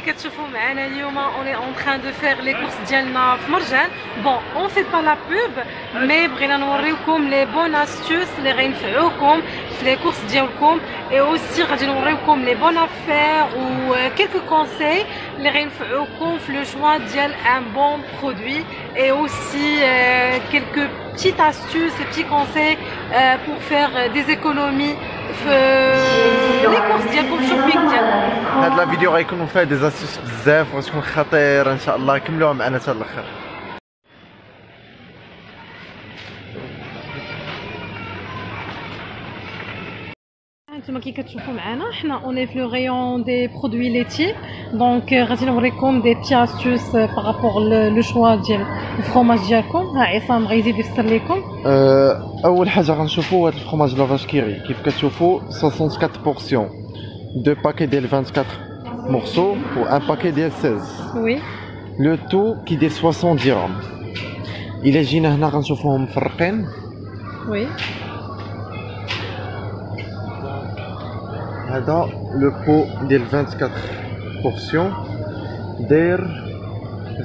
كتشوفوا معنا اليوم on est en train de faire les courses ديالنا في مرجان. bon on fait pas la pub mais بغينا نوريوكم les bonnes astuces اللي غينفعوكم في les courses ديالكم et aussi غادي نوريوكم les bonnes affaires ou quelques conseils اللي غينفعوكم في le choix ديال un bon produit et aussi quelques petites astuces et petits conseils pour faire des économies في لي كورس ديالكم الشوبينغ ديالكم. هاد لا فيديو غيكونوا فيها دي زاستيس بزاف وغتكون خطيره ان شاء الله، كملوها معنا حتى الاخر. انتما كي كتشوفوا معنا حنا اوني في لو ريون دي برودوي ليتي دونك غادي نوريكم دي بتي استوس بارابور لو شوا ديال الفرomage ديالكم. ها عصام غيزيد يفسر لكم. اول حاجه غنشوفوا هاد الفرomage لافاش كيري كيف كتشوفوا 64 بورسيون، دو باكي ديال 24 morceaux و ان باكي ديال 16. وي لو تو كيدير 60 درهم. الا جينا هنا غنشوفوهم مفرقين. وي هذا لو بو ديال 24 بورسيون داير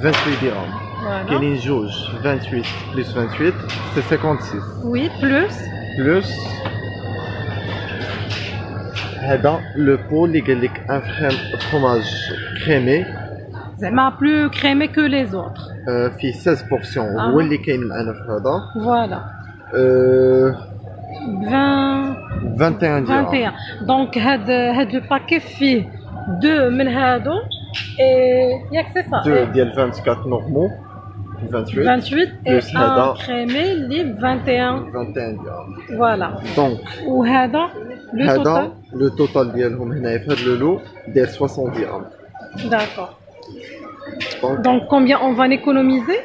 28 درهم. كاينين جوج 28 بلس 28 سي 56. وي بلس هذا لو بو اللي قال لك ان فرomage كريمي زعما بلو كريمي كو لي زوطر فيه 16 بورسيون هو اللي كاين معنا في هذا. فوالا 21 درهم. 21 دونك هاد لو باكي فيه دو من هادو ياك سي صا دو ديال 24 نورمال 28 بلس et هذا un crémé اللي 21 درهم. فوالا دونك وهذا لو هذا توتال لو توتال ديالهم هنايا في هذا لولو داير 60 درهم. d'accord دونك donc combien on va économiser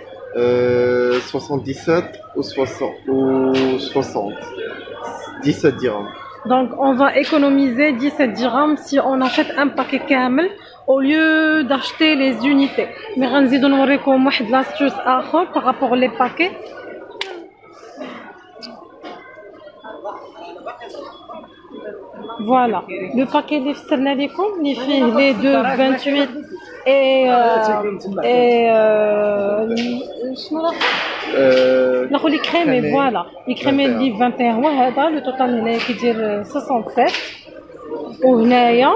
77 ou 60 ou 60 17 dirhams. donc on va économiser 17 dirhams si on achète un paquet كامل au lieu d'acheter les unités. mais غنزيدو نوريكم واحد لاستوس اخر par rapport les paquets. Voilà, le paquet اللي فسرنا لكم اللي فيه لي دو 28 شنو ناخذ لي كريمي. فوالا لي كريمي اللي 21 وهذا لو توتال هنايا كيدير 67 وهنايا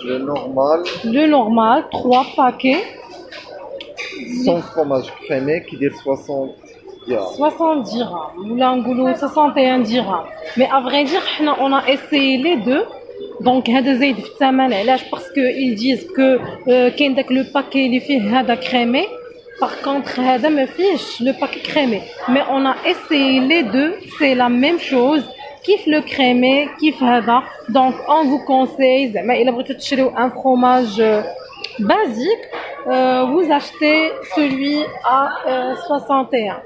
Le normal, 3 paquets sans fromage crémé qui dit 60 dirhams. 60 dirhams ولا نقولوا 61 dirhams. mais à vrai dire حنا on a essayé les deux donc هذا زايد في الثمن. علاش؟ parce que ils disent que كاين داك لو باكي اللي فيه هذا كريمي par contre هذا ما فيهش لو باكي كريمي. mais on a essayé les deux c'est la même chose كيف لو كريمي كيف هذا. donc on vous conseille زعما الا بغيتو تشريو un fromage basique vous achetez celui à 61.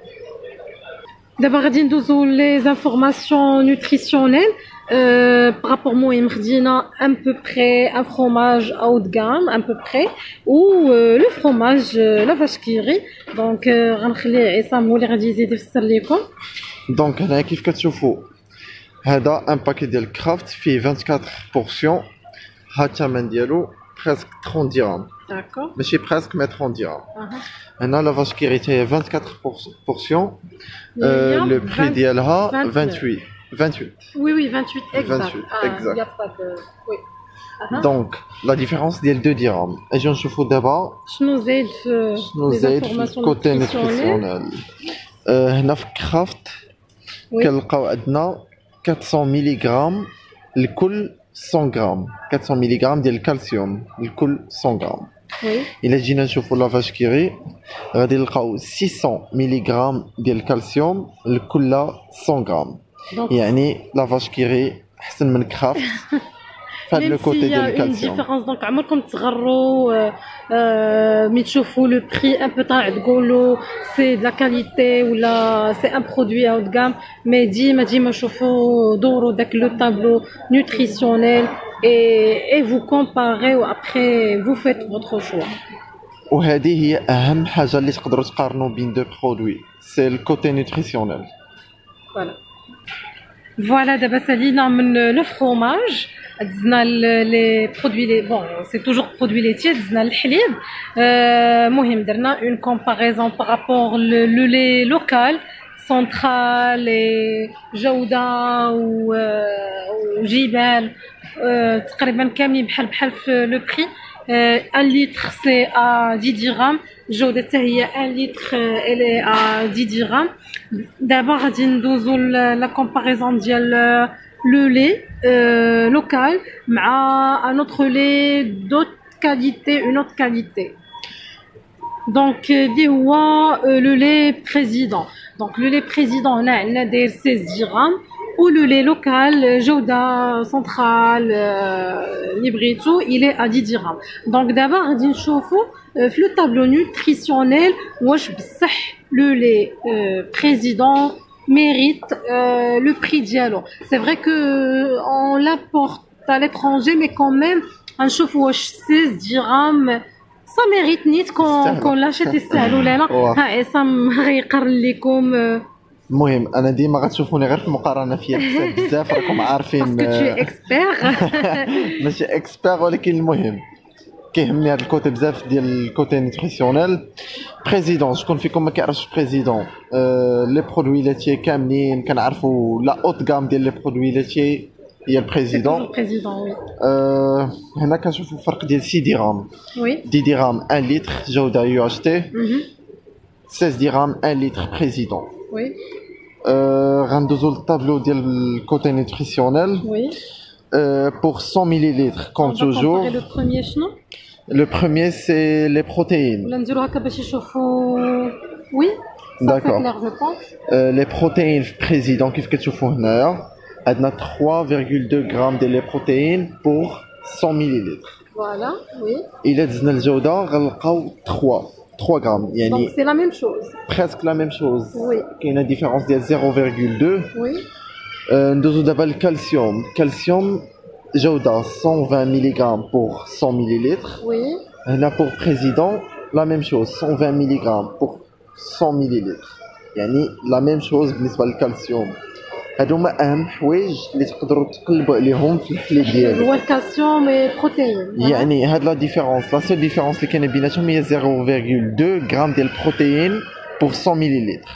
دابا غادي ندوزو لي زانفورماسيون نوتريسيونيل par rapport المهم خدينا un peu près un fromage haut de gamme un peu près ou le fromage la vache qui rit. donc غنخلي عصام هو اللي غادي يزيد يفسر لكم. دونك هنا كيف كتشوفوا هذا ان باكي ديال كرافت فيه 24 بورسيون. ها الثمن ديالو بريسك 30 درهم. داكور ماشي بريسك مي 30 درهم. هنا لا فاش كيري حتى هي 24 بورسيون. لو بري ديالها 28. oui 28 exact. 28 exact. y a pas de oui. دونك لا ديفيرونس ديال 2 درهم. اجيو نشوفوا دابا شنو زايد في الكوتي نوتريسيونيل. هنا في كرافت كنلقاو عندنا 400 ملغ لكل 100 غرام. 400 ملغ ديال الكالسيوم لكل 100 غرام. وي الا جينا نشوفوا لا فاش كيري غادي نلقاو 600 ملغ ديال الكالسيوم لكل 100 غرام. يعني لا فاش كيري احسن من كرافت في هذا الكوتي ديال الكالسيوم. ديفيرونس دونك عمركم تغروا مي تشوفوا لو بري ان بو طالع تقولوا سي دو لا كاليتي ولا سي ان برودوي اوت غام. مي ديما شوفوا دوروا داك لو طابلو نوتريسيونيل et vous comparez ou après vous faites votre choix. وهذه هي اهم حاجه اللي تقدروا تقارنوا بين دو برودوي سي الكوتي نوتريسيونيل. فوالا Voilà, d'abord salina من le fromage. دزنا les produits bon c'est toujours produits laitiers دزنا الحليب مهم درنا une comparaison par rapport le lait local central et جودة وجبال تقريبا كاملين بحال في لو بري 1 litre c'est à 10 dirhams جودة حتى هي 1 litre elle est à 10 dirhams دابا غادي ندوزو la comparaison ديال le lait local مع un autre lait d'autre qualité une autre qualité donc اللي هو le lait président donc le lait président هنا عندنا داير 16 dirhams ou le lait local جودة centrale librito il est à 10 dirhams donc d'abord غادي نشوفوا في le tableau nutritionnel واش بصح le lait président mérite le prix dialo. C'est vrai que on l'importe à l'étranger, mais quand même, un chauffeur 16 dirhams, ça mérite ni qu'on l'achète السهل ولا لا. ها عصام غيقرن لكم. المهم انا ديما غتشوفوني غير في المقارنه فيا بزاف راكم عارفين. باسكو tu es expert. ماشي اكسبير ولكن المهم كيهمني هذا الكوتي بزاف ديال الكوتي نيوتريسيونيل. بريزيدون شكون فيكم ما كيعرفش بريزيدون؟ لي برودوي لاتيي كاملين كنعرفوا لا اوت غام ديال لي برودوي لاتيي هي البريزيدون. هنا كنشوفوا فرق ديال 6 درهم. وي 10 درهم 1 لتر جوده يو اتش تي. 16 درهم 1 لتر بريزيدون. وي غندوزو للطابلو ديال الكوتي نيوتريسيونيل. وي pour 100 millilitres comme toujours. Le premier شنو؟ Le premier c'est les protéines. ولا نديرو هكا باش يشوفوا. Oui. D'accord. Clair, je pense. Les protéines président كيف كتشوفوا هنايا عندنا 3,2 grammes de les protéines pour 100 millilitres. Voilà, oui. إلا دزنا الجودة غنلقاو 3 grammes يعني. Donc c'est la même chose. Presque la même chose. Oui. كاينه différence ديال 0,2. Oui. ندوزو دابا الكالسيوم. الكالسيوم جودة 120 mg pour 100 millilitres. Oui. هنا pour président la même chose 120 mg pour 100 millilitres يعني la même chose بالنسبة للكالسيوم. هادو هما أهم حوايج اللي تقدروا تقلبوا عليهم في الحليب ديالك. هو الكالسيوم اي بروتين. يعني هاد لا ديفيرونس لا سول ديفيرونس اللي كاينه بيناتهم هي 0,2 غرام ديال البروتين pour 100 millilitres.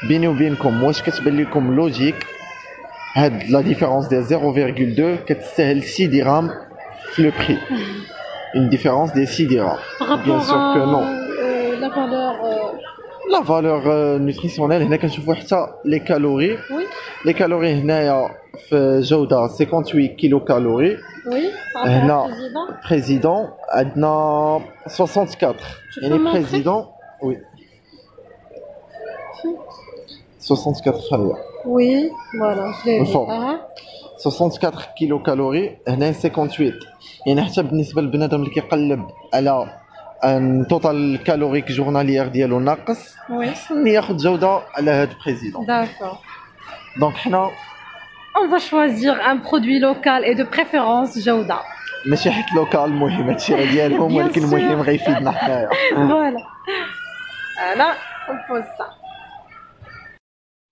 بيني وبينكم واش كتبان لكم لوجيك هاد لا ديفيرونس ديال 0,2 كتستاهل 6 درهم في لو بري؟ une différence de 6 dirhams. Bien sûr que non. La valeur. La valeur nutritionnelle, هنا كنشوفوا حتى les calories. Oui. Les calories هنايا في جودة 58 كيلو كالوري. Oui. هنا président عندنا 64. يعني président oui. 64 خلية. Oui, voilà. Je l'ai 64 كيلو كالوري هنا 58 يعني حتى بالنسبه للبنادم اللي كيقلب على ان توتال كالوريك جورناليير ديالو ناقص خصني ياخذ جوده على هاد بريزيدون. داكور دونك حنا on va choisir un produit local et de préférence جوده ماشي حيت لوكال المهم هادشي راه ديالهم ولكن المهم غيفيدنا حنايا. فوالا انا نبوز سا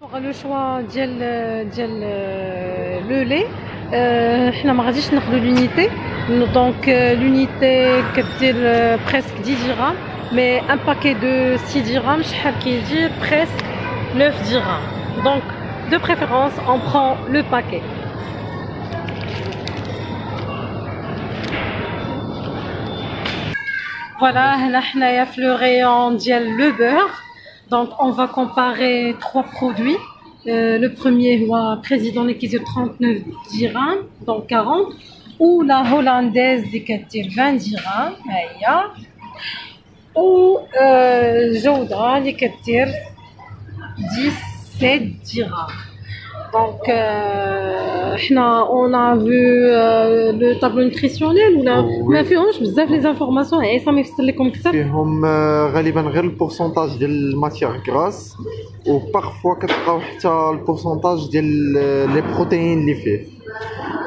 le choix ديال لو لي حنا ما غاديش ناخذوا l'unité donc l'unité كدير presque 10 dirhams mais un paquet de 6 dirhams شحال كيدير presque 9 dirhams donc de préférence on prend le paquet. Voilà هنا حنايا في le rayon ديال le beurre. Donc on va comparer trois produits. Le premier est président qui dit 39 dirhams, donc 40. Ou la hollandaise qui 20 dirhams, ou Jodra qui 17 dirhams. Donc on a vu le tableau nutritionnel ولا ما فيهمش بزاف لي انفورماسيون عصام يفسر لكم اكثر. فيهم غالبا غير البورسونتاج ديال الماتيير غراس و بارفوا كتلقاو حتى البورسونتاج ديال لي بروتين اللي فيه.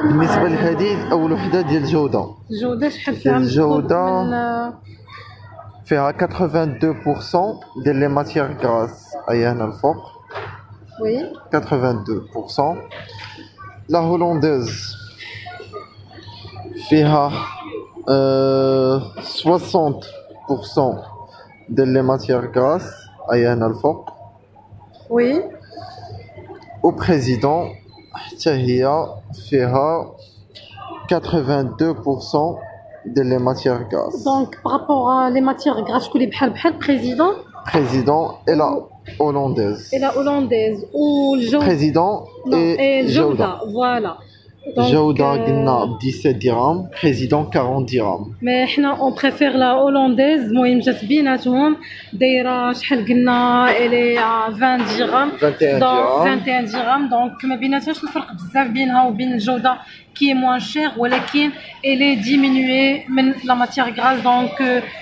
بالنسبه لهذه اول وحده ديال الجوده شحال فيها؟ الجوده فيها 82% ديال لي ماتيير غراس هي هنا الفوق. Oui. 82%. لا هولنديز فيها 60% ديال لي ماتيير غراس هي هنا الفوق. وي. و بريزيدون حتى هي فيها 82% ديال لي ماتيير غراس. دونك بارابور لي ماتيير غراس شكون اللي بحال بريزيدون؟ بريزيدون اي لا هولنديز. اي لا هولنديز والجودة. بريزيدون اي الجودة فوالا. جودة قلنا 17 درهم، بريزيدون 40 درهم. مي حنا اون بريفير لا هولنديز. المهم جات بيناتهم دايره شحال قلنا الي 20 درهم 21 درهم 21 درهم. دونك ما بيناتهاش الفرق بزاف بينها وبين الجوده كي موان شير، ولكن الي ديمينوي من لا ماتيير غراس. دونك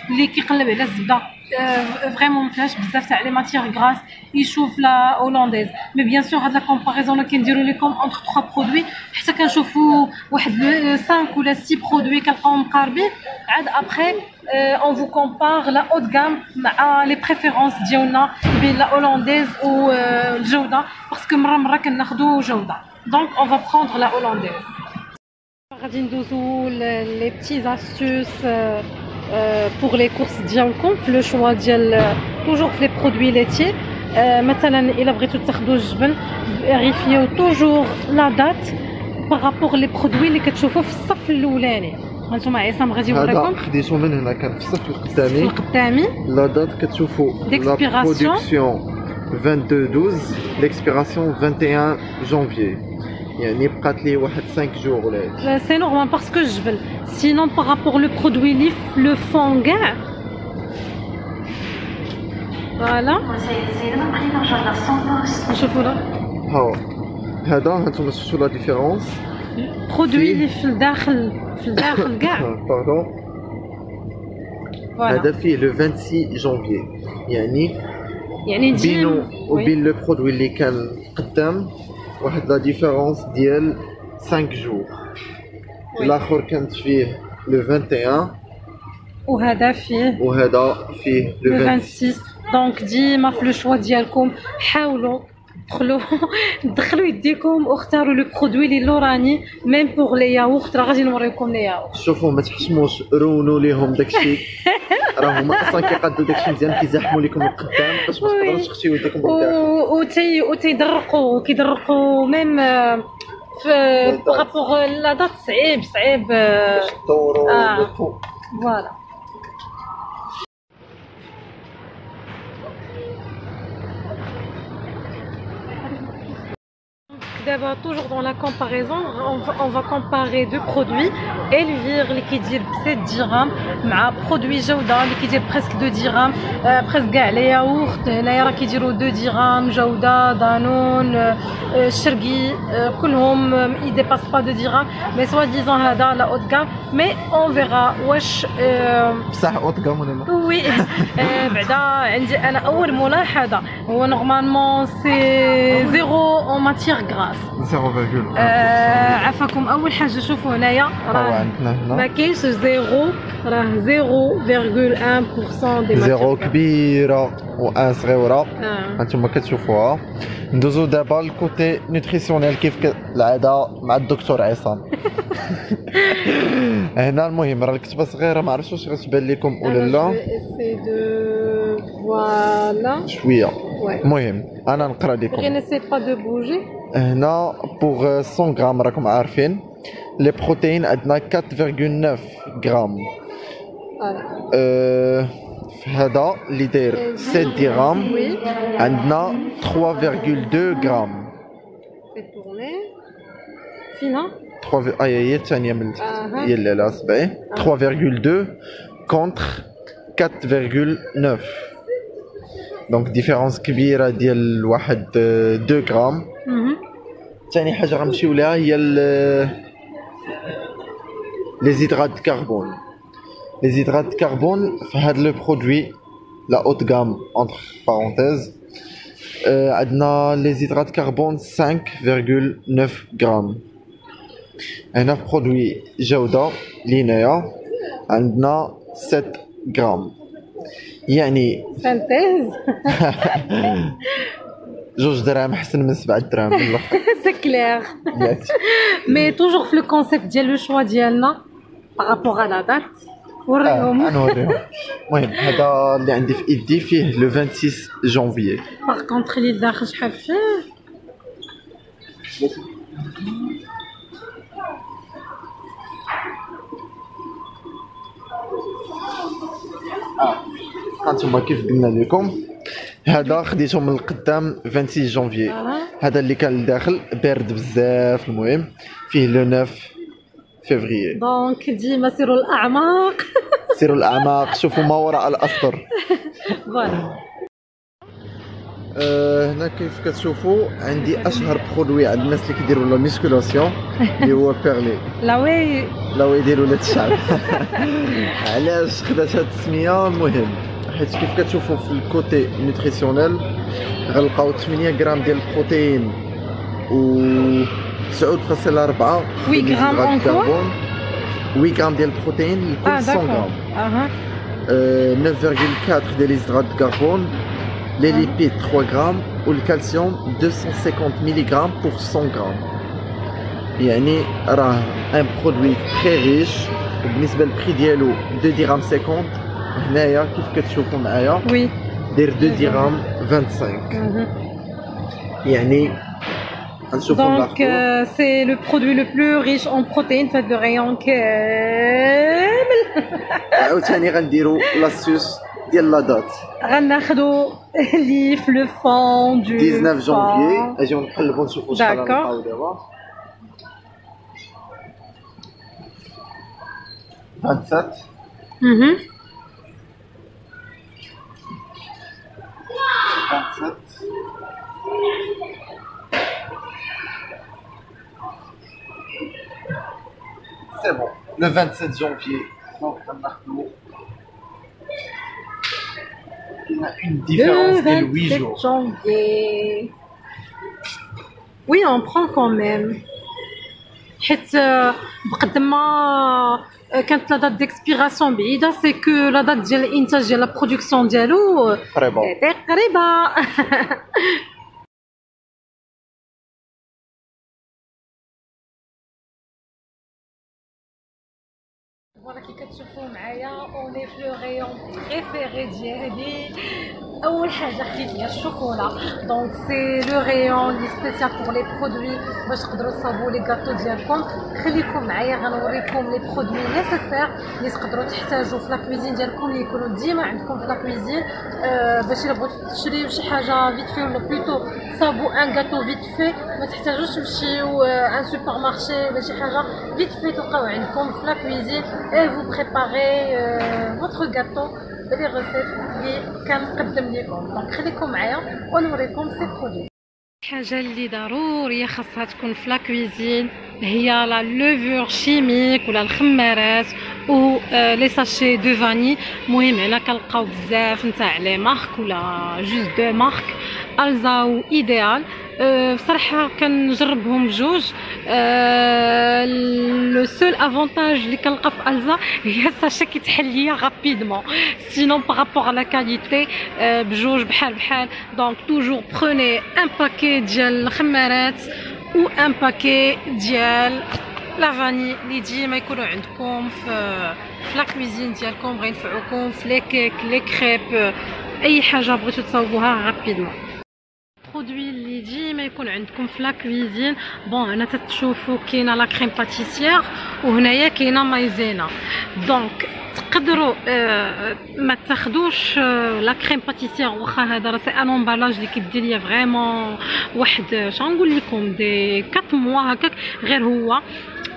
اللي كيقلب على الزبده فريمون ما فيهاش بزاف تاع لي ماتيير غراس يشوف لا هولنديز. مي بيان سور هاد لا كومباريزون اللي كنديرو لكم اونتر 3 برودوي حتى كنشوفوا واحد 5 ولا 6 برودوي كنلقاوهم مقاربين، عاد ابخي اون فو كومبار لا اوت غام مع لي بريفيرونس ديالنا بين لا هولنديز والجوده، باسكو مره كناخذوا جوده. دونك اون فا بروندر لا هولنديز. غادي ندوزو لي بتي استوس pour les courses ديالكم في لو شوا ديال توجور في لي برودوي ليتي. مثلا الا بغيتو تاخذوا الجبن فيريفيو توجور لا دات بارابور لي برودوي اللي كتشوفوا في الصف الاولاني. هانتوما عصام غادي يوريكم. هذا خديتو من هنا كان في الصف القدامي. لا دات كتشوفوا لا برودكسيون 22/12 ليكسبيراسيون 21 جانفي، يعني بقات لي واحد 5 جور ولا هادشي. سي نورمال باسكو الجبل سينون بارابور لو برودوي لي لو فون كاع. فوالا نشوفوا لا ها هذا هانتوما شفتوا لا ديفيرونس برودوي اللي في الداخل كاع. باردون هذا فيه لو 26 جانفي، يعني بينو وبين لو برودوي اللي كان قدام واحد لا ديفيرونس ديال 5 جور. الاخر كانت فيه لو 21 وهذا فيه لو 26. دونك ديما في لو شوا ديالكم حاولوا دخلوا يديكم واختاروا لو برودوي اللي لوراني. ميم بوغ لي ياغورت راه غادي نوريكم لي ياغورت. شوفوا ما تحشموش، رونوا ليهم داكشي راه هما اصلا كيقادوا داكشي مزيان، كيزاحموا لكم القدام باش ما تقدروش تخشيو يديكم للداخل. وتيدرقوا ميم في بارابور لا دات صعيب باش تدوروا. فوالا. D'abord, toujours dans la comparaison, on va comparer deux produits. Elvire qui dit 7 dirhams, مع produit Jawda qui dit presque 2 dirhams, presque les yaourts, Nayara qui dit 2 dirhams, Jawda, Danone, Shergi, كلهم ils dépassent pas 2 dirhams, mais soi-disant هذا la haute gamme, mais on verra واش بصح haute gamme ولا لا. Oui, بعدا عندي أنا أول ملاحظة هو normalement c'est 0 en matière grasse. 0,1. عفاكم اول حاجه شوفوا هنايا راه ما كاينش 0 راه 0,1% دي زيرو كبيره و1 صغيره. هانتوما كتشوفوها. ندوزو دابا الكوتي نوتريسيونيل كيف العاده مع الدكتور عصام. هنا المهم راه الكتبه صغيره، ما عرفتش واش غتبان لكم ولا لا. فوالا شويه. المهم انا نقرا لكم. غير نسي با دو بوجي. هنا بوغ 100 غرام راكم عارفين لي بروتين عندنا 4,9 غرام. في هذا اللي داير 7 درهم عندنا 3,2 غرام. فينا 3 هي الثانيه من هي اللي على صبعي 3,2 كونتر 4,9. دونك ديفيرونس كبيره ديال واحد 2 غرام. ثاني حاجه غنمشيو ليها هي لي زيدرات كربون. لي زيدرات كربون في هذا لو برودوي لا اوت غام اونتر بارونتيز عندنا لي زيدرات كربون 5,9 غرام. هنا في برودوي جوده لينايا عندنا 7 غرام، يعني سانتيز 2 دراهم احسن من 7 دراهم بالاخر. سي كلير. ياك مي توجور في الكونسيبت ديال لو شوا ديالنا بارابور على دات وريهم. نوريهم. المهم هذا اللي عندي في ايدي فيه لو 26 جونفيي. باغ كونطخ اللي داخل شحال فيه. هانتوما كيف قلنا لكم هذا خديته من القدام 26 جونفيي. هذا اللي كان لداخل بارد بزاف. المهم فيه لو 9 فيفريي. دونك ديما سيروا الاعماق. سيروا الاعماق شوفوا ما وراء الاسطر. فوالا. هنا كيف كتشوفوا عندي اشهر برودوي عند الناس اللي كيديروا لا ميسكولاسيون اللي هو بيرلي. لا وي يديروا ولاد الشعب. علاش خدات هاد التسميه؟ المهم حيت كيف كتشوفوا في الكوتي نوتريسيونيل غنلقاو 8 غرام ديال البروتين و 9.4 8 غرام اونكور 8 غرام ديال البروتين لكل 100 غرام. 9.4 ديال الهيدرات دو كربون. Les lipides 3 grammes ou le calcium 250 mg pour 100 grammes. يعني راه un produit très riche. بالنسبة للبري ديالو 2 درهم 50. هنايا كيف كتشوفوا معايا وي داير 2 درهم 25. يعني غنشوفوا دونك سي لو برودوي لو بلو ريش اون بروتين في هاد لو ريون كامل. عاوتاني غنديرو لاستوس ديال لا دات. غناخدو ليف لو فون دو 19 جونفيي. اجيو نقلبو نشوفو شحال غنلقاو دابا. 27. 27. C'est bon, le 27 janvier. Donc, il y a une différence de 8 jours. janvier. Oui, on prend quand même. حيت بقد ما كانت لا دات ديكسبيراسيون بعيده سي كو لا دات ديال الانتاج ديال لا برودكسيون ديالو قريبه. فوالا كي كتشوفوا معايا اوني في لو ريون بريفيري ديالي. اول حاجه خديت هي الشوكولا. دونك سي لو ريون لي سبيسيال بور لي برودوي باش تقدروا تصاوبوا لي غاتو ديالكم. خليكم معايا غنوريكم لي برودوي نيسيسير اللي تقدروا تحتاجوا في لا كويزين ديالكم اللي يكونوا ديما عندكم في لا كويزين باش الا بغيتوا تشريو شي حاجه فيت في ولا بلوتو تصاوبوا ان غاتو فيت في ما تحتاجوش تمشيو ان سوبر مارشي ولا شي حاجه فيت في تلقاو عندكم في لا كويزين et vous préparez votre gâteau les recettes اللي كنقدم لكم. دونك خليكم معايا ونوريكم سي برودوي. الحاجه اللي ضروريه خاصها تكون في لا كويزين هي لا لوفور شيميك ولا الخمارات و لي ساشي دو فاني. المهم هنا كنلقاو بزاف نتاع لي مارك ولا جوج دو مارك الزا و ايديال. بصراحه كنجربهم بجوج. لو سول افونتاج اللي كنلقى في الزا هي الساشي كيتحل ليا رابيدمون. سينون بارابور على لا كاليتي بجوج بحال بحال. دونك توجور بروني ان باكي ديال الخمارات و ان باكي ديال لا فاني اللي ديما يكونوا عندكم في لا كويزين ديالكم غينفعوكم في لي كيك لي كريب اي حاجه بغيتو تصاوبوها رابيدمون. برودوي اللي ديما يكون عندكم في لا كويزين. بون هنا تتشوفوا كاينه لا كريم باتيسيير وهنايا كاينه مايزينا. دونك تقدروا ما تاخذوش لا كريم باتيسيير واخا هذا راه سي ان امبالاج اللي كيدير ليا فريمون واحد شنقول لكم دي 4 موا هكاك. غير هو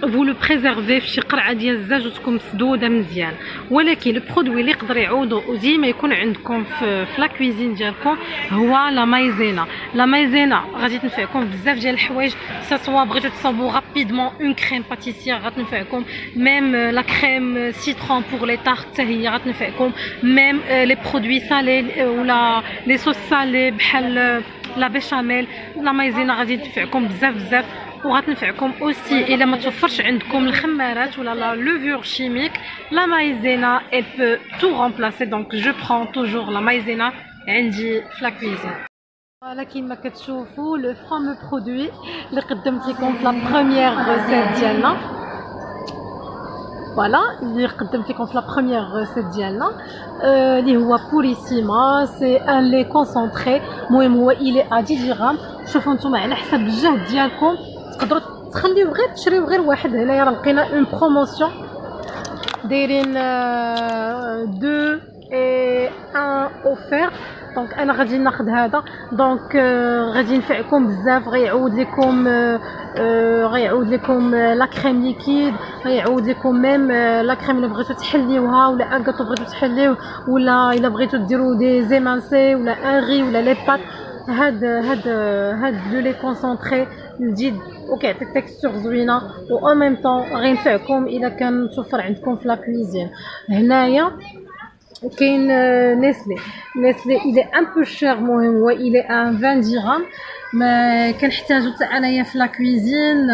vous le préservez في شي قرعه ديال الزاج وتكون مسدوده مزيان. ولكن البرودوي اللي يقدر يعوضوا وديما يكون عندكم في لا كويزين ديالكم هو لا مايزينا. لا مايزينا غادي تنفعكم بزاف ديال الحوايج سواء بغيتو تصاوبوا رابيدمون اون كريم باتيسيير غتنفعكم. ميم لا كريم سيترون بور لي تارت حتى هي غتنفعكم. ميم لي برودوي سالي ولا لي صوص سالي بحال لا بيشاميل لا مايزينا غادي تنفعكم بزاف بزاف. وغتنفعكم اوسي الا ما توفرش عندكم الخمارات ولا لا لوفور شيميك. لا مايزينا elle peut tout remplacer. donc je prends toujours la maïzena عندي في لا كويزين. Voilà, كيما كتشوفوا لو فامو برودوي اللي قدمت لكم في لا بروميير روسيت ديالنا. فوالا اللي قدمت لكم في لا بروميير روسيت ديالنا اللي هو بوريسيما. سي ان لي كونسونطري. المهم هو الي ا 10 درهم. شوفوا نتوما على حسب الجهد ديالكم تقدروا تخليو غير تشريو غير واحد. هنايا راه لقينا اون بروموسيون دايرين 2 et 1 اوفير. دونك انا غادي ناخذ هذا. دونك غادي ينفعكم بزاف. غيعود لكم لا كريم ليكيد. غيعود لكم ميم لا كريم اللي بغيتو تحليوها ولا ان كاطو بغيتو تحليوه ولا الا بغيتو ديروا دي زيمانسي ولا ان ري ولا لي بات. هاد لو لي كونسونطري جديد وكيعطيك تكستور زوينه و ان ميم طون غينفعكم الا كان متوفر عندكم في لا كويزين. هنايا كاين نيسلي. الى ان بو شير. المهم هو الى ان 20 درهم. ما كنحتاجو حتى انايا في لا كويزين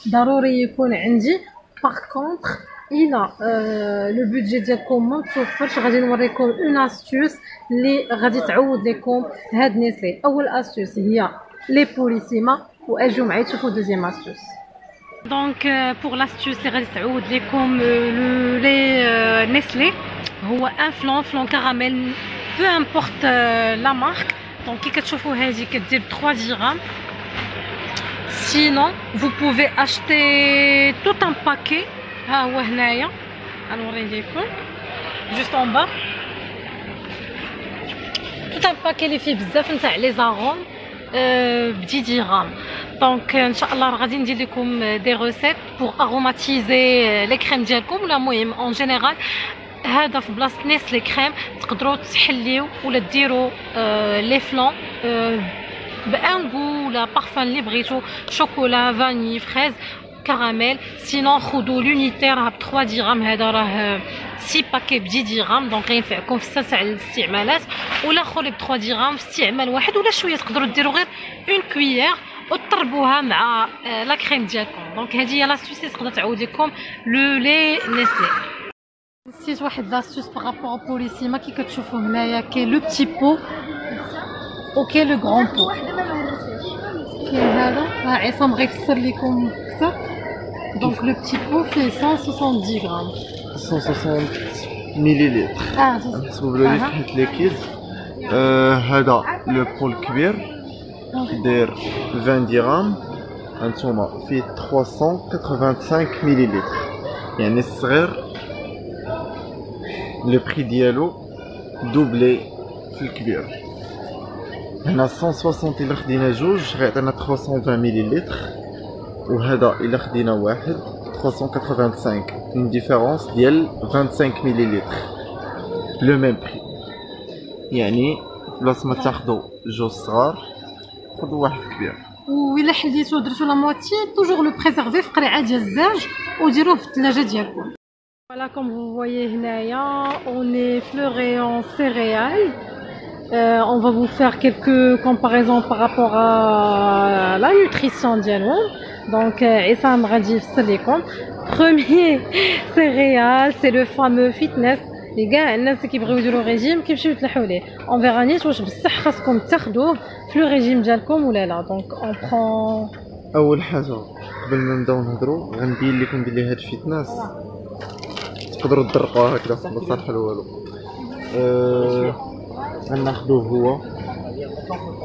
ضروري يكون عندي. باغ كونطخ الى لو بودجي ديالكم ما متوفرش غادي نوريكم اون استوس اللي غادي تعوض لكم هاد نيسلي. اول استوس هي لي بوليسيما واجيو معايا تشوفوا دوزيام استوس. دونك بور لاستوس اللي غادي تعوض لكم لي نيسلي هو ان فلون كراميل بو امبورط لا مارك. دونك كي كتشوفوا هذه كدير 3 درهم. سينون vous pouvez acheter tout un paquet. ها هو هنايا غنوريه لكم جوست اون با. tout un paquet اللي فيه بزاف نتاع لي زاغوم ب 10 درهم. دونك ان شاء الله غادي ندير لكم دي روسيت بور اروماتيزي لي كريم ديالكم ولا المهم اون جينيرال. هذا في بلاصه نيسلي كريم تقدروا تحليو ولا ديروا لي فلون بان غو ولا بارفان اللي بغيتو شوكولا فاني فريز كراميل. سينون خذوا لونيتير راه ب 3 درهم. هذا راه 6 باكي ب 10 درهم. دونك غينفعكم في 6 الاستعمالات. والاخر ب 3 درهم في استعمال واحد ولا شويه تقدروا ديروا غير اون كويير وتطربوها مع لا كريم ديالكم. دونك هذه هي لاستوس اللي تقدر تعاود لكم لو لي نيسلي. نسيت واحد لاستوس بارابور بوليسيما. كي كتشوفوا هنايا كاين لو بتي بو وكاين لو غران بو. كاين هذا عصام غيفسر لكم اكثر. دونك لو بتي بو فيه 170 غرام 160 مليلتر نحسبوا بلي حيت ليكيد. هذا لو بو الكبير داير 20 درهم. هانتوما فيه 385 مليلتر يعني الصغير لو بري ديالو دوبلي في الكبير. هنا 160 الا خدينا جوج غيعطينا 320 مليلتر وهذا الا خدينا واحد 385. اون ديفيرونس ديال 25 مليلتر لو ميم بري. يعني بلاصه ما تاخذوا جوج صغار خذوا واحد كبير. وإلا حليتو درتو لا موتي توجور لو بريزيرفي في قريعه ديال الزاج وديروه في الثلاجه ديالكم. Voilà, comme vous voyez هنايا on est في le rayon céréales. On va vous faire quelques comparaisons par rapport à la nutrition ديالهم. Donc عصام غادي يفسر لكم. Premier céréales c'est le fameux fitness اللي كاع الناس اللي كيبغيو يديروا ريجيم كيمشيو يتلحوا ليه. اون فيغا نيت واش بصح خاصكم تاخذوه في لو ريجيم ديالكم ولا لا. دونك اون برون اول حاجه قبل ما نبداو نهضروا غنبين لكم بلي هاد الفيتنس تقدروا تدرقوها هكذا ما صالح له والو. غناخذوه هو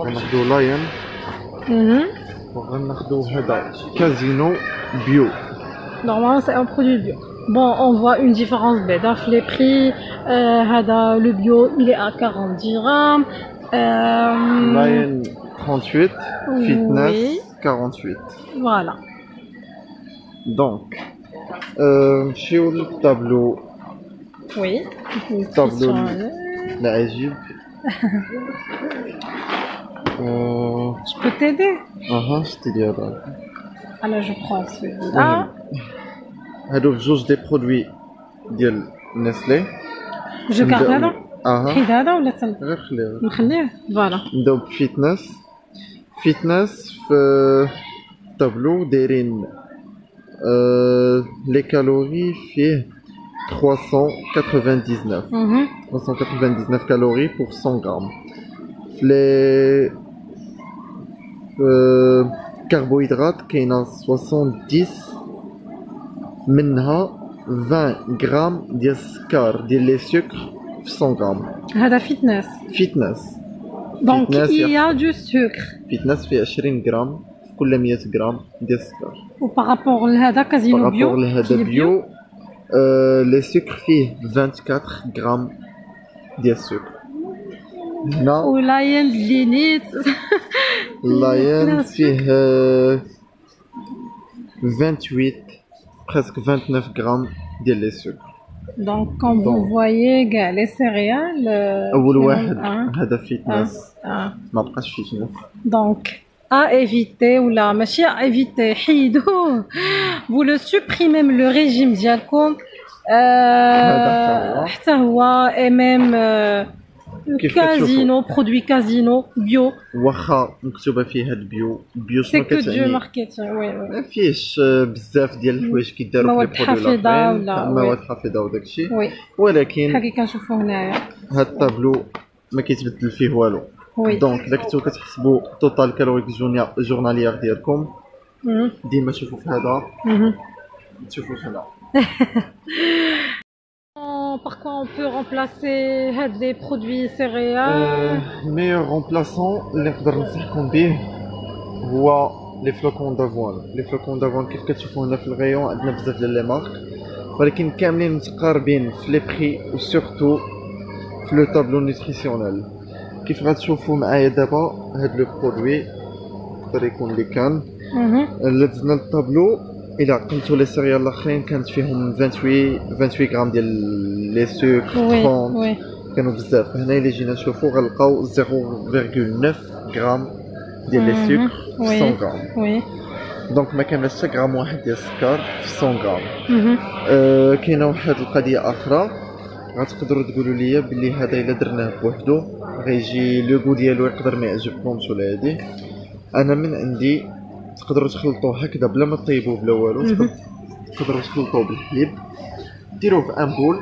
غناخذوه لاين وغناخذوه هذا كازينو بيو. Normalement c'est un produit bio. Bon, on voit une différence dans les prix. Le bio, il est à 40 dirhams. Line 38, Fitness oui. 48. Voilà. Donc, chez le tableau. Oui. Tableau l'Égypte. Je peux t'aider? Je t'ai dit. Alors je prends celui-là. هادو بجوج دي برودوي ديال نسلي. جو كارد هذا؟ حيد هذا ولا غير خليه نخليه؟ فوالا. نبداو بفيتنس في الطابلو دايرين لي كالوري فيه 399 كالوري pour 100 غرام. Les carbohydrates كاينه 70 منها 20 غرام ديال السكر ديال لي سكر في 100 غرام. هذا فيتنس. فيتنس دونك il y a du sucre. فيتنس فيه 20 غرام في كل 100 غرام ديال السكر. وبارابور لهذا كازينو بيو. بارابور لهذا بيو لي سكر فيه 24 غرام ديال السكر. هنا ولاين لينيت لاين فيه 28 presque 29 غرام ديال لي سكر. دونك كون فو فوايي كاع لي سيريال اول واحد هذا فيتنس ما بقاش فيتنس. دونك ايفيتي ولا ماشي ايفيتي حيدوه فو لو سوبريمي من لو ريجيم ديالكم حتى هو اي ميم كازينو برودوي كازينو بيو واخا مكتوبه فيه هاد بيو شنو كتعني؟ سي كو دو ماركتينغ وي ما فيهش بزاف ديال الحوايج كيداروا في لي برودوي ولا مواد حافظه وداكشي ولكن بحال كي كنشوفوا هنايا هاد الطابلو ما كيتبدل فيه والو. دونك الا كنتو كتحسبوا توتال كالوريك جورناليير ديالكم ديما شوفوا في هذا تشوفوا هنا. Par quoi on peut remplacer des produits céréales? Le meilleur remplaçant اللي نقدر ننصحكم به هو لي فلوكون دافوان. لي فلوكون دافوان كيف كتشوفوا هنا في الغيون عندنا بزاف ديال لي مارك ولكن كاملين متقاربين في لي بري و سورتو في لو طابلو نوتريسيونيل. كيف غتشوفوا معايا دابا هاد لو برودوي يقدر يكون اللي كان اللي دزنا للطابلو الى قلتو لي سيريال الاخرين كانت فيهم 28 غرام ديال لي سكر 30 كانوا بزاف. هنا الا جينا نشوفو غنلقاو 0.9 غرام ديال لي سكر في 100 غرام. دونك ما كاملاش حتى غرام واحد ديال السكر في 100 غرام. كاينه واحد القضيه اخرى غتقدروا تقولوا لي بلي هذا الا درناه بوحدو غيجي لو غو ديالو يقدر ما يعجبكمش ولا هادي. انا من عندي تقدروا تخلطوه هكذا بلا ما طيبوه بلا والو. تقدروا تخلطوه بالحليب ديروه في امبول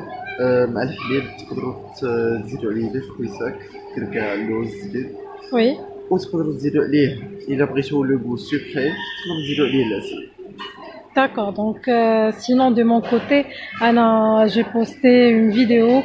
مع الحليب. تقدروا تزيدوا عليه لي فروي ساك كركاع اللوز الزبيب وي وتقدروا تزيدوا عليه الا بغيتو لو غو سوكري تقدروا تزيدوا عليه العسل. D'accord, donc sinon de mon côté, j'ai posté une vidéo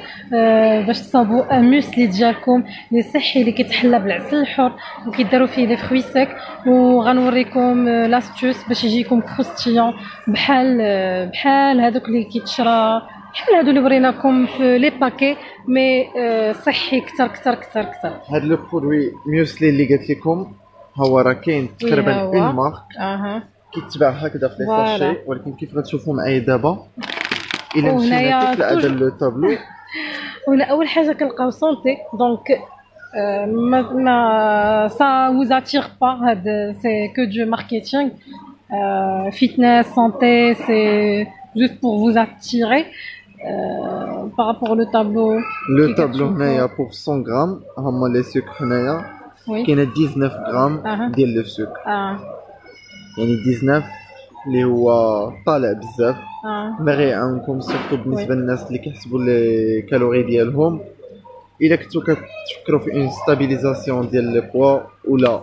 باش تصاوبوا un muesli ديالكم اللي صحي اللي كيتحلى بالعسل الحر وكيداروا فيه لي فروي سيك وغنوريكم لاستوس باش يجيكم كروستيون بحال هذوك اللي كيتشرى بحال هادو اللي وريناكم في لي باكي مي صحي كتر كتر كتر كتر. هاد لو برودوي ميوسلي اللي قلت لكم هو راه كاين تقريبا اون مارك كيتباع هكذا في لي ساشي ولكن كيف غتشوفوا معايا دابا الا مشينا كيف العاده للطابلو وهنا اول حاجه كنلقاو سونتي دونك ما ça vous attire pas c'est que du marketing fitness santé c'est juste pour vous attirer par rapport au tableau هنايا pour 100 غرام هما لي سكر هنايا كاينه 19 غرام ديال لو سكر يعني 19 اللي هو طالع بزاف ما غيعاونكم سورتو بالنسبه للناس اللي كيحسبوا لي كالوري ديالهم. الا كنتو كتفكروا في اون ستابيليزاسيون ديال لي بوا ولا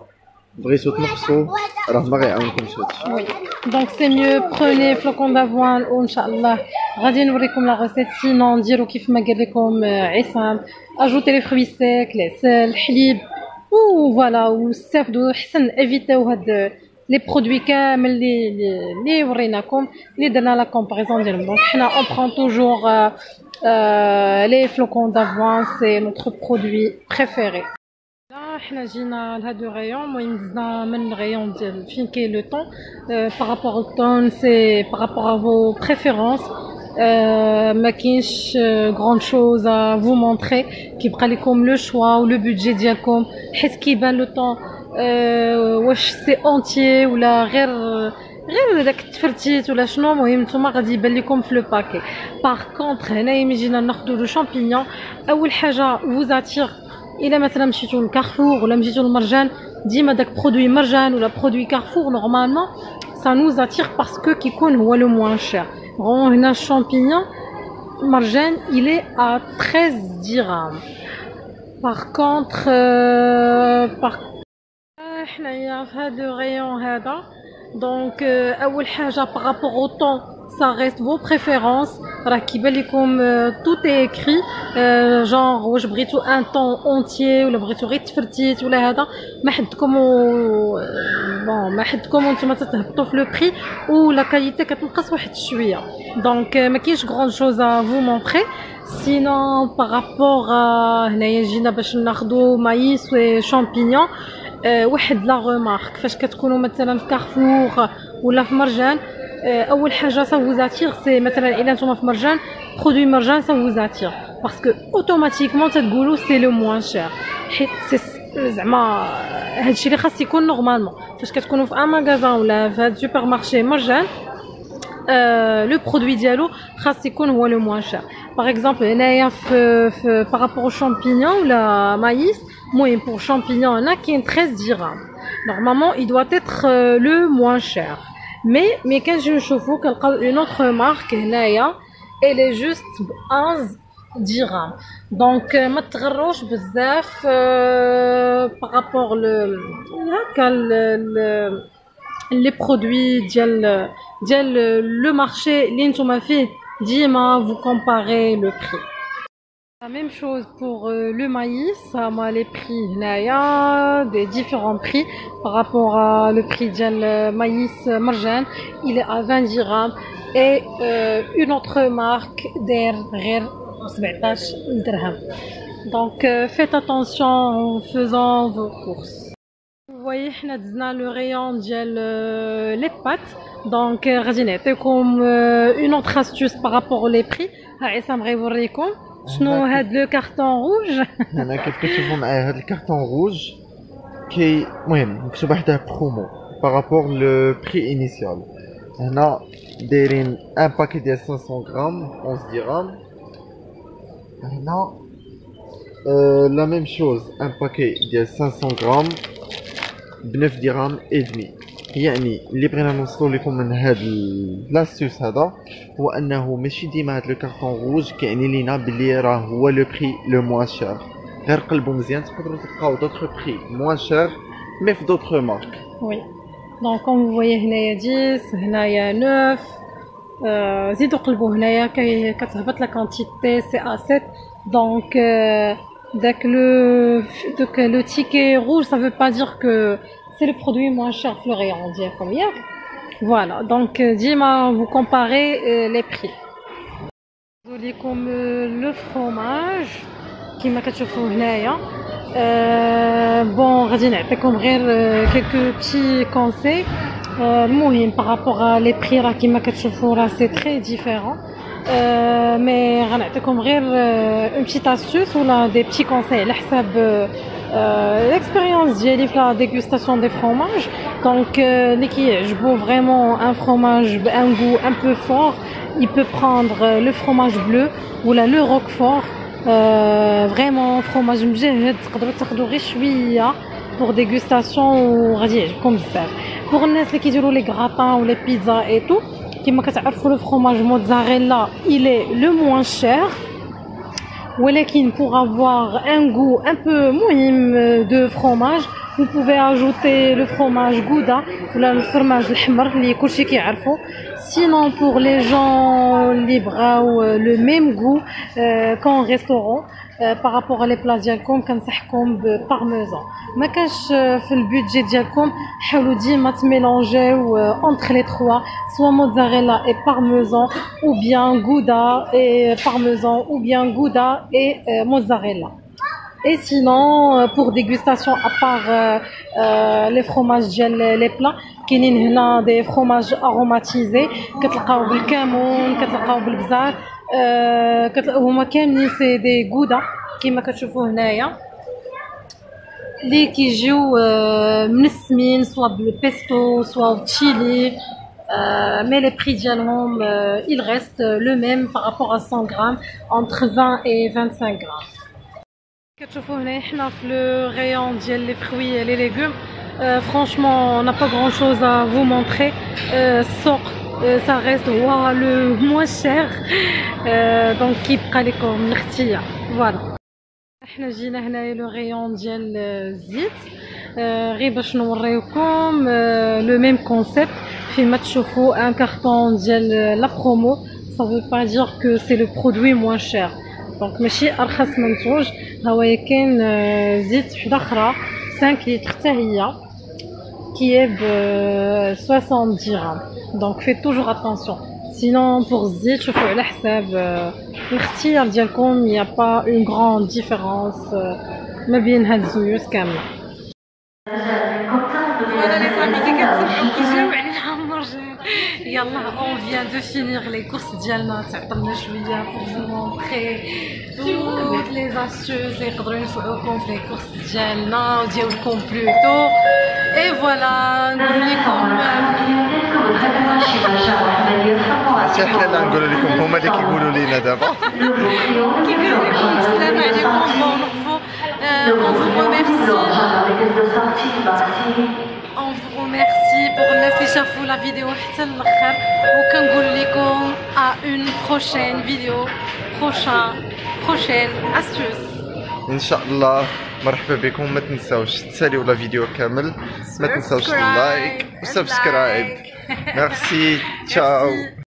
بغيتو تنقصوا راه ما غيعاونكمش هادشي. دونك سي ميو بروني فلوكون دافوان وان شاء الله غادي نوريكم لا ريسيت. سينون نديرو كيف ما قال لكم عصام اجوتي لي فروي سيك العسل الحليب و فوالا واستافدوا حسن ايفيتيو هاد les produits كامل اللي وريناكم اللي درنا لا كومباريزون ديالهم. دونك حنا on prend toujours les flocons d'avoine c'est notre produit préféré. حنا جينا لهاد الغيون المهم دزنا من الغيون ديال فين كاين لو طون بارابور au ton c'est par rapport à vos préférences ما كاينش غراند شوز à vous montrer كيبقى لكم لو شوا و لو بودجي ديالكم حيت كيبان لو طون واش سي اونتيي ولا غير داك التفرتيت ولا شنو. المهم نتوما غادي يبان لكم في لو باكي. باغ كونطخ هنايا ملي جينا ناخذوا لو شامبينيون اول حاجه فوزاتيغ الا مثلا مشيتو لكارفور ولا مشيتو للمرجان ديما داك برودوي مرجان ولا برودوي كارفور نورمالمون سا نوز اتيغ باسكو كيكون هو لو موان شير. هنا الشامبينيون مرجان il est à 13 dirhams Par contre حنايا في هذا الريون هذا دونك اول حاجه بارابور او طون ça reste vos préférences راه كيبان لكم tout est écrit genre واش بغيتو ان طون اونتيي ولا بغيتو غير تفرتيت ولا هذا ما حدكم بون ما حدكم نتوما تهبطوا في لو بري ولا كاليتي كتنقص واحد شويه دونك ما كاينش غران شوز ا فو مونطري سينون بارابور هنايا جينا باش ناخذوا مايس و شامبينيون واحد لا ريمارك فاش كتكونوا مثلا في كارفور ولا في مرجان اول حاجه سا vous attire c'est مثلا الا نتوما في مرجان برودوي مرجان سا vous attire باسكو اوتوماتيكمون تتقولوا سي لو موان شير حيت زعما هادشي اللي خاص يكون نورمالمون فاش كتكونوا في ان ماغازان ولا في هاد سوبر مارشي مرجان لو برودوي ديالو خاص يكون هو لو موان شير باغ اكزومبل هنايا في بارابور شامبينيون ولا مايس المهم بور شامبينيون هنا كاين 13 درهم نورمالمون il doit être le moins cher mais كنجيو نشوفو كنلقاو اون اوتر مارك هنايا elle est juste ب 11 درهم دونك ما تغروش بزاف بارابور لو هكا لي برودوي ديال لو مارشي اللي نتوما فيه ديما vous comparez le prix. La même chose pour le maïs, moi les prix هنايا des différents prix par rapport à le prix ديال maïs marjan, il est à 20 dirhams et une autre marque داير غير 17 dirhams. Donc faites attention en faisant vos courses. Vous voyez حنا دزنا le rayon ديال les pâtes. Donc غادي نعطيكم une autre astuce par rapport aux prix. ها عصام غيوريكم شنو هاد لو كارطون روج. هنا كيف كتشوفوا معايا هاد الكارطون روج المهم مكتوب حداه برومو بارابور لو بري انيسيال. هنا دايرين ان باكي ديال 500 غرام 11 درهم. هنا لا ميم شوز ان باكي ديال 500 غرام ب 9 درهم اي دمي. يعني اللي بغينا نوصلوا لكم من هاد لاستوس هذا هو انه ماشي ديما هاد لو كارطون روج كيعني لينا بلي راه هو لو بري لو موان شير. غير قلبوا مزيان تقدروا تلقاو دوطخ بري موان شير مي في دوطخ مارك. وي دونك كوم فو فويي هنايا 10 هنايا 9 زيدوا قلبوا هنايا كتهبط لا كونتيتي سي ا 7 دونك داك لو تيكي روج ça veut pas dire que c'est le produit moins cher في le rayon ديالكم ياك. Voilà, donc ديما vous comparez les prix. نوريكم لو فروماج كيما كتشوفوا هنايا. بون غادي نعطيكم غير quelques petits conseils. المهم بارابور لي بري راه كيما كتشوفوا راه سي تري ديفيرون مي غنعطيكم غير اون بيتيت استوس ولا دي بيتي كونساي على حساب l'expérience ديالي في لا ديغوستاسيون دي فروماج. دونك اللي كيعجبو فريمون ان فروماج بان غو ان بو فور il peut prendre le fromage bleu ولا le roquefort. فريمون فروماج مجهد تقدروا تاخذوا غير شويه pour dégustation وغادي يعجبكم بزاف. pour الناس اللي كيديروا لي غراتان ولا بيتزا اي تو كما كتعرفوا لو فروماج موتزاريلا il est le moins cher ولكن pour avoir un goût un peu مهم de fromage vous pouvez ajouter le fromage gouda ولا الفرماج الحمر اللي كلشي كيعرفوا. sinon pour les gens اللي بغاو le même goût qu'en restaurant par rapport à les plats ديالكم كنصحكم ببارميزان. ما كانش في البودجي ديالكم حاولوا ديما تميلونجيو entre les trois soit mozzarella et parmesan ou bien gouda et parmesan ou bien gouda et mozzarella. Et sinon pour dégustation à part les fromages ديال les plats كاينين هنا دي فروماج اروماتيزي كتلقاو بالكمون كتلقاو بالبزار هما كاملين سي دي غودا كما كتشوفوا هنايا اللي كيجيو منسمين سوا بالبيستو سوا بالتشيلي mais les prix ديالهم il reste le même par rapport à 100 grammes entre 20 et 25 grammes. كتشوفوا هنا حنا في لو rayon ديال لي fruits et les légumes. Franchement on n'a pas grand chose à vous montrer. السوق ça reste le moins cher donc كيبقى لكم الاختيار. Voilà. احنا جينا هنايا لو غيون ديال الزيت غير باش نوريوكم لو ميم كونسيبت. فيما تشوفوا ان كارطون ديال لا برومو ça veut pas dire que c'est le produit moins cher. دونك ماشي ارخص منتوج. ها هو كاين زيت وحده اخرى 5 لتر حتى هي كي ب 60 درهم. دونك في توجور اتونسيون. سينون بور الزيت شوفوا على حساب الاختيار ديالكم. يا با اون غراند ديفيرونس ما بين هاد الزيوت كامله. فوالا لي زامي كي كتسمعوا كيجاو علينا المرجان. يلا اون فيان دو فينيغ لي كورس ديالنا. تعطلنا شويه بور فو مونطري توت لي استوس اللي يقدروا ينفعوكم في لي كورس ديالنا وديالكم بلوتو. اي فوالا نقول لكم ماشي حنا اللي نقولوا لكم، هما اللي كيقولوا لينا دابا. كيقولوا لكم السلام عليكم. بون نوفو on vous remercie pour الناس اللي شافوا لا فيديو حتى الاخر، وكنقول لكم à une prochaine vidéo prochaine astuce ان شاء الله. مرحبا بكم. ما تنساوش تساليو لا فيديو كامل، ما تنساوش اللايك وسبسكرايب. ميرسي، تشاو.